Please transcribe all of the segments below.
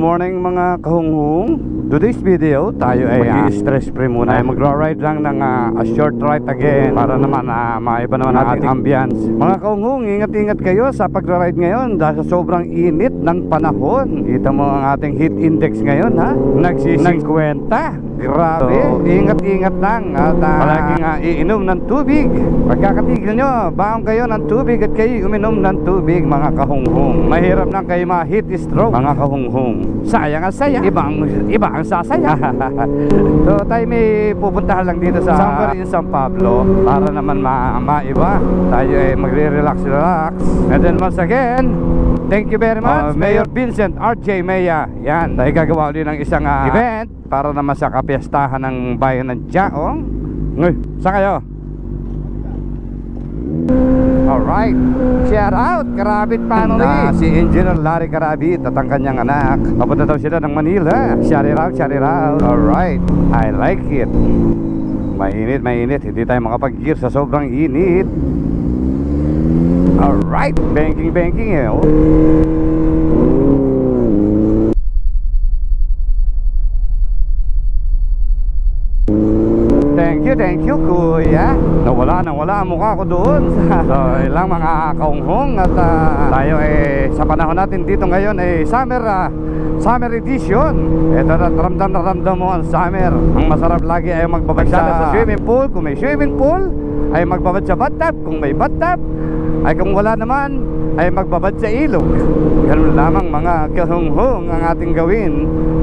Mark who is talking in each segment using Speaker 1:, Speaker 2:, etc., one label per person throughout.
Speaker 1: morning mga kahunghong. Today's video, tayo ay stress free muna. Magra-ride lang ng a short ride again para naman maiba naman ang ating ambience. Mga kahunghong, ingat-ingat kayo sa pagra-ride ngayon dahil sa sobrang init ng panahon. Kita mo ang ating heat index ngayon, ha? Nagsi-50. Grabe, so, ingat-ingat lang at palaging iinom ng tubig. Pagkakatigil nyo, baon kayo ng tubig at kayo uminom ng tubig mga kahunghong. Mahirap lang kayo ma-heat stroke mga kahunghong. Sayang ang saya, iba ang sasaya. So tayo may pupuntahan lang dito sa San Pablo para naman maiba. Tayo ay magre-relax. And then once again, thank you very much Mayor Vincent R.J. Maya. Yan, tayo gagawa ulit ng isang event para naman sa kapiestahan ng bayan ng Jaong. Saan kayo? Alright, shout out Karabit family. Si Engineer Larry Karabit at ang kanyang anak, papunta daw sila ng Manila. Shout it out. Alright, I like it. Mainit, hindi tayo makapag-gear sa sobrang init. Alright, banking eh. Thank you kuya. Nawala ang mukha ko doon. So ilang mga kahunghong at tayo sa panahon natin dito ngayon summer edition. Ito na ramdam mo ang summer. Ang masarap lagi ay magbabad sa swimming pool. Kung may swimming pool ay magbabad sa bathtub. Kung may bathtub ay kung wala naman ay magbabad sa ilog. Ganun lamang mga kahunghong ang ating gawin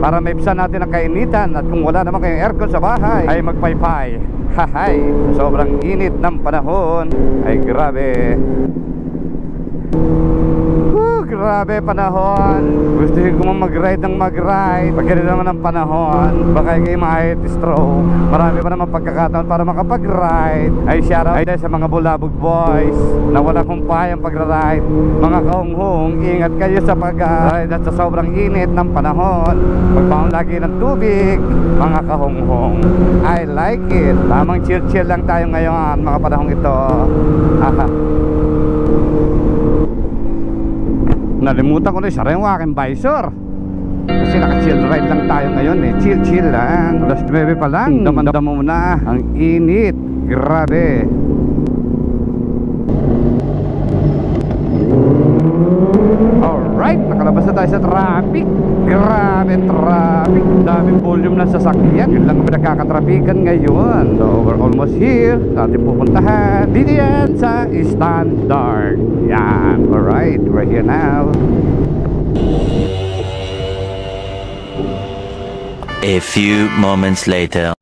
Speaker 1: para maibsan natin ang kainitan. At kung wala naman kayong aircon sa bahay ay magpaypay. Hahay, sobrang init ng panahon. Ay grabe. Grabe panahon. Gusto ko mag-ride ng mag-ride. Pag ganito naman ang panahon, baka kayo ma-heat stroke. Marami pa naman pagkakataon para makapag-ride. Ay shout out sa mga Bulabog boys na wala kumpayang pag-ride. Mga kahunghong, ingat kayo sa pag-ride at sa sobrang init ng panahon. Magbaon lagi ng tubig, mga kahunghong. I like it. Tamang chill lang tayo ngayon mga panahong ito. Nalimutan ko na isa rin yung aking visor. Kasi naka-chill ride lang tayo ngayon chill lang. Alas 9 pa lang, damandam mo na ang init. Grabe. Alright, nakalabas na tayo sa traffic. Grabe traffic. Daming volume ng sasakyan. Yun lang ang pinagkakatrafikan ngayon. So we're almost here. Sa ating pupuntahan dito yan sa Standard. Yan, alright, we're here now.
Speaker 2: A few moments later.